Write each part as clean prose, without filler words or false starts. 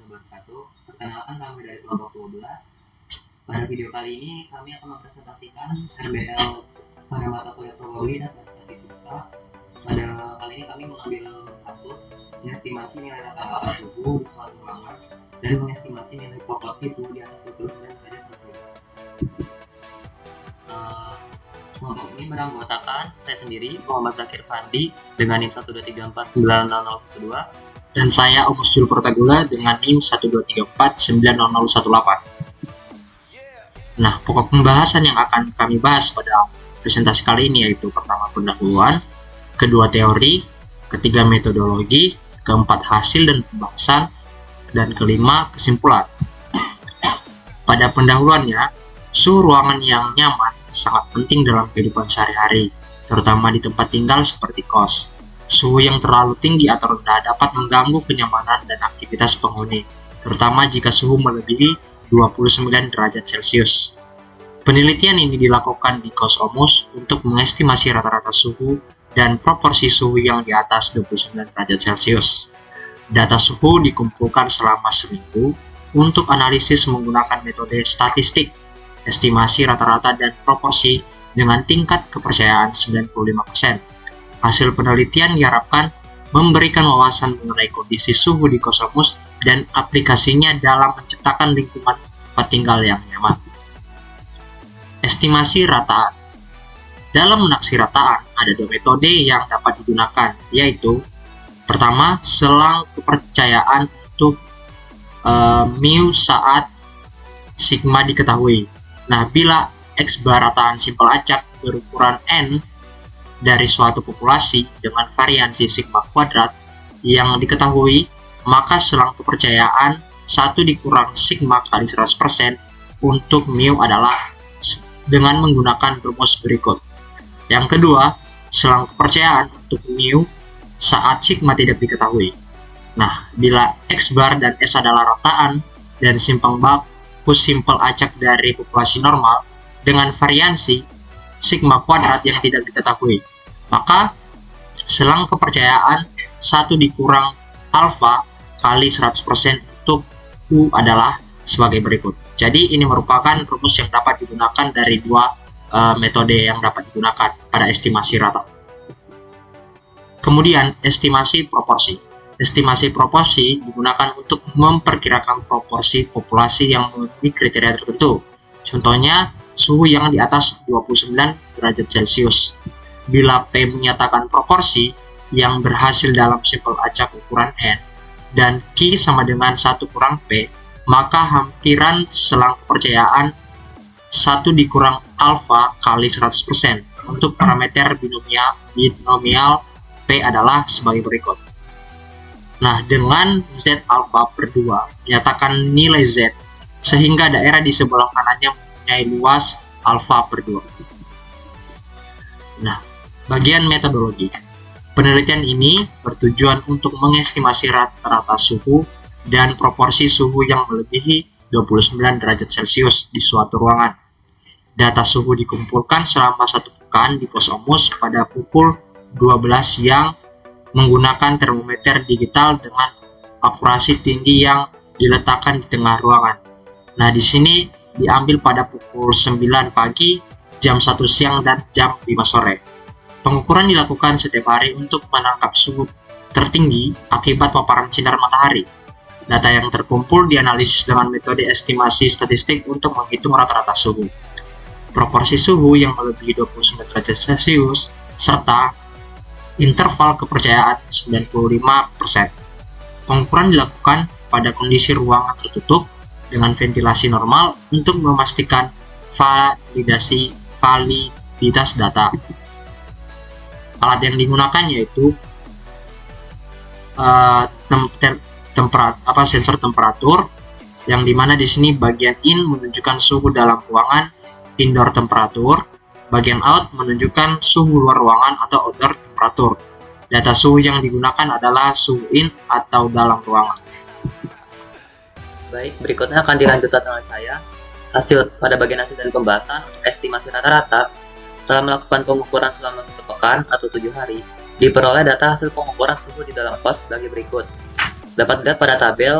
wabarakatuh. Perkenalkan kami dari kelompok 12. Pada video kali ini kami akan mempresentasikan RBL pada mata kuliah probabilitas dan statistika. Pada kali ini kami mengambil kasus mengestimasi nilai rata-rata suhu di suatu ruangan dan mengestimasi nilai proporsi suhu di atas 29 derajat Celcius. Kelompok ini beranggotakan saya sendiri, Muhammad Zakir Fandi, dengan NIM 123490012, dan saya Omus Jul Protagula dengan NIM 123490018. Nah, pokok pembahasan yang akan kami bahas pada presentasi kali ini yaitu pertama pendahuluan, kedua teori, ketiga metodologi, keempat hasil dan pembahasan, dan kelima kesimpulan. Pada pendahuluannya, suhu ruangan yang nyaman sangat penting dalam kehidupan sehari-hari, terutama di tempat tinggal seperti kos. Suhu yang terlalu tinggi atau rendah dapat mengganggu kenyamanan dan aktivitas penghuni, terutama jika suhu melebihi 29 derajat Celcius. Penelitian ini dilakukan di kos Omus untuk mengestimasi rata-rata suhu dan proporsi suhu yang di atas 29 derajat Celcius. Data suhu dikumpulkan selama seminggu untuk analisis menggunakan metode statistik, estimasi rata-rata dan proporsi dengan tingkat kepercayaan 95%. Hasil penelitian diharapkan memberikan wawasan mengenai kondisi suhu di kos Omus dan aplikasinya dalam menciptakan lingkungan tempat tinggal yang nyaman. Estimasi rataan. Dalam menaksir rataan, ada dua metode yang dapat digunakan, yaitu pertama, selang kepercayaan untuk mu saat sigma diketahui. Nah, bila X bar rataan simpel acak berukuran N dari suatu populasi dengan variansi sigma kuadrat yang diketahui, maka selang kepercayaan 1 dikurang sigma kali 100% untuk mu adalah dengan menggunakan rumus berikut. Yang kedua, selang kepercayaan untuk mu saat sigma tidak diketahui. Nah, bila X bar dan S adalah rataan dan simpang bakus simpel acak dari populasi normal dengan variansi sigma kuadrat yang tidak diketahui, maka selang kepercayaan 1 dikurang alfa kali 100% untuk U adalah sebagai berikut. Jadi ini merupakan rumus yang dapat digunakan dari dua metode yang dapat digunakan pada estimasi rata. Kemudian estimasi proporsi. Estimasi proporsi digunakan untuk memperkirakan proporsi populasi yang memenuhi kriteria tertentu. Contohnya, suhu yang di atas 29 derajat Celcius. Bila P menyatakan proporsi yang berhasil dalam simpel acak ukuran N dan Q sama dengan 1 kurang P, maka hampiran selang kepercayaan 1 dikurang alfa kali 100%. Untuk parameter binomial P adalah sebagai berikut. Nah, dengan Z alfa per 2 menyatakan nilai Z sehingga daerah di sebelah kanannya mempunyai luas alfa per 2. Nah, bagian metodologi. Penelitian ini bertujuan untuk mengestimasi rata-rata suhu dan proporsi suhu yang melebihi 29 derajat Celcius di suatu ruangan. Data suhu dikumpulkan selama 1 pekan di kos Omus pada pukul 12 siang menggunakan termometer digital dengan akurasi tinggi yang diletakkan di tengah ruangan. Nah, di sini diambil pada pukul 9 pagi, jam 1 siang, dan jam 5 sore. Pengukuran dilakukan setiap hari untuk menangkap suhu tertinggi akibat paparan sinar matahari. Data yang terkumpul dianalisis dengan metode estimasi statistik untuk menghitung rata-rata suhu, proporsi suhu yang melebihi 29 derajat Celcius, serta interval kepercayaan 95%. Pengukuran dilakukan pada kondisi ruangan tertutup dengan ventilasi normal untuk memastikan validitas data. Alat yang digunakan yaitu sensor temperatur, yang dimana di sini bagian in menunjukkan suhu dalam ruangan indoor temperatur, bagian out menunjukkan suhu luar ruangan atau outdoor temperatur. Data suhu yang digunakan adalah suhu in atau dalam ruangan. Baik, berikutnya akan dilanjutkan oleh saya. Pada bagian hasil dari pembahasan untuk estimasi rata-rata, setelah melakukan pengukuran selama 1 pekan atau 7 hari, diperoleh data hasil pengukuran suhu di dalam kos sebagai berikut. Dapat dilihat pada tabel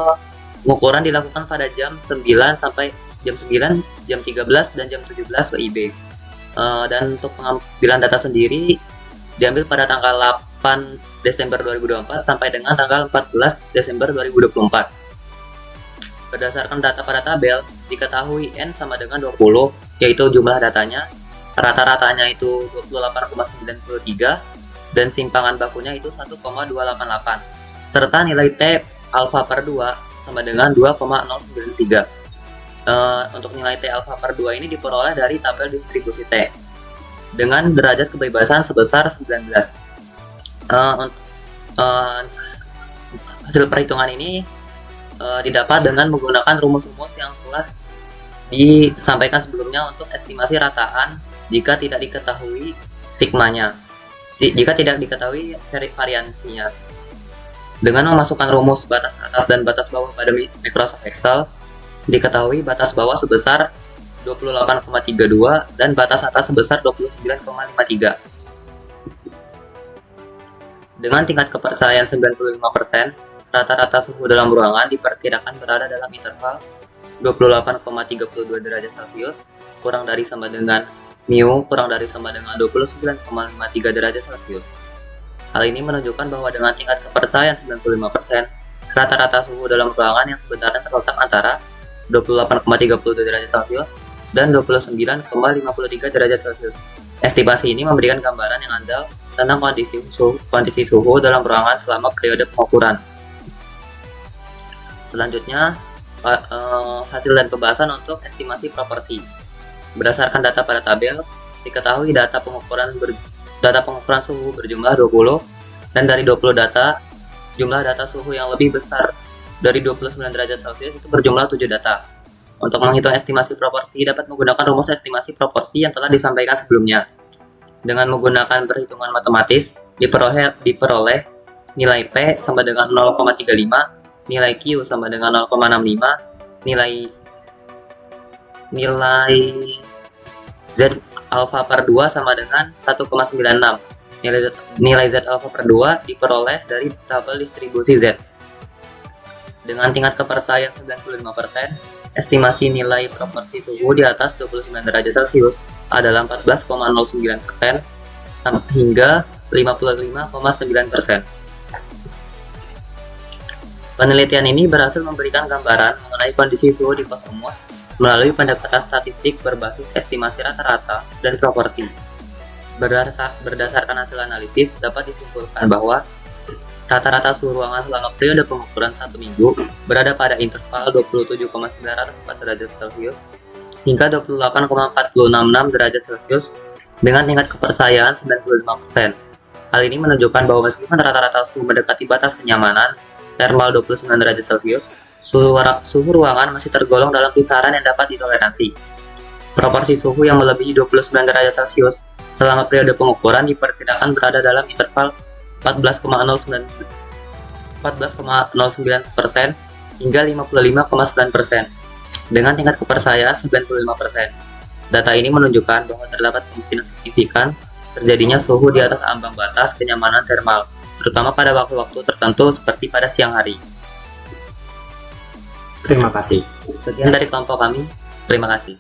Pengukuran dilakukan pada jam 9 sampai jam 9, jam 13, dan jam 17 WIB. Dan untuk pengambilan data sendiri diambil pada tanggal 8 Desember 2024 sampai dengan tanggal 14 Desember 2024. Berdasarkan data pada tabel, diketahui N sama dengan 20, yaitu jumlah datanya, rata-ratanya itu 28,93, dan simpangan bakunya itu 1,288, serta nilai T alfa per 2 sama dengan 2,093. Untuk nilai T alfa per 2 ini diperoleh dari tabel distribusi T dengan derajat kebebasan sebesar 19. Hasil perhitungan ini didapat dengan menggunakan rumus-rumus yang telah disampaikan sebelumnya untuk estimasi rataan jika tidak diketahui sigmanya, jika tidak diketahui variansinya. Dengan memasukkan rumus batas atas dan batas bawah pada Microsoft Excel, diketahui batas bawah sebesar 28,32 dan batas atas sebesar 29,53. Dengan tingkat kepercayaan 95%, rata-rata suhu dalam ruangan diperkirakan berada dalam interval 28,32 derajat Celcius kurang dari sama dengan mu kurang dari sama dengan 29,53 derajat Celcius. Hal ini menunjukkan bahwa dengan tingkat kepercayaan 95%, rata-rata suhu dalam ruangan yang sebenarnya terletak antara 28,32 derajat Celcius dan 29,53 derajat Celcius. Estimasi ini memberikan gambaran yang andal tentang kondisi suhu dalam ruangan selama periode pengukuran. Selanjutnya, hasil dan pembahasan untuk estimasi proporsi. Berdasarkan data pada tabel, diketahui data pengukuran suhu berjumlah 20, dan dari 20 data, jumlah data suhu yang lebih besar dari 29 derajat Celcius itu berjumlah 7 data. Untuk menghitung estimasi proporsi, dapat menggunakan rumus estimasi proporsi yang telah disampaikan sebelumnya. Dengan menggunakan perhitungan matematis, diperoleh nilai P sama dengan 0,35, nilai Q sama dengan 0,65, nilai Z alfa per 2 sama dengan 1,96. Nilai Z alfa per 2 diperoleh dari tabel distribusi Z. Dengan tingkat kepercayaan 95%, estimasi nilai proporsi suhu di atas 29 derajat Celcius adalah 14,09% hingga 55,9%. Penelitian ini berhasil memberikan gambaran mengenai kondisi suhu di pos umus melalui pendekatan statistik berbasis estimasi rata-rata dan proporsi. Berdasarkan hasil analisis, dapat disimpulkan bahwa rata-rata suhu ruangan selama periode pengukuran 1 minggu berada pada interval 27,904 derajat Celcius hingga 28,4066 derajat Celcius dengan tingkat kepercayaan 95%. Hal ini menunjukkan bahwa meskipun rata-rata suhu mendekati batas kenyamanan thermal 29 derajat Celcius, suhu ruangan masih tergolong dalam kisaran yang dapat ditoleransi. Proporsi suhu yang melebihi 29 derajat Celcius selama periode pengukuran diperkirakan berada dalam interval 14,09% hingga 55,9% dengan tingkat kepercayaan 95%. Data ini menunjukkan bahwa terdapat kemungkinan signifikan terjadinya suhu di atas ambang batas kenyamanan thermal, terutama pada waktu-waktu tertentu seperti pada siang hari. Terima kasih. Sekian dari kelompok kami. Terima kasih.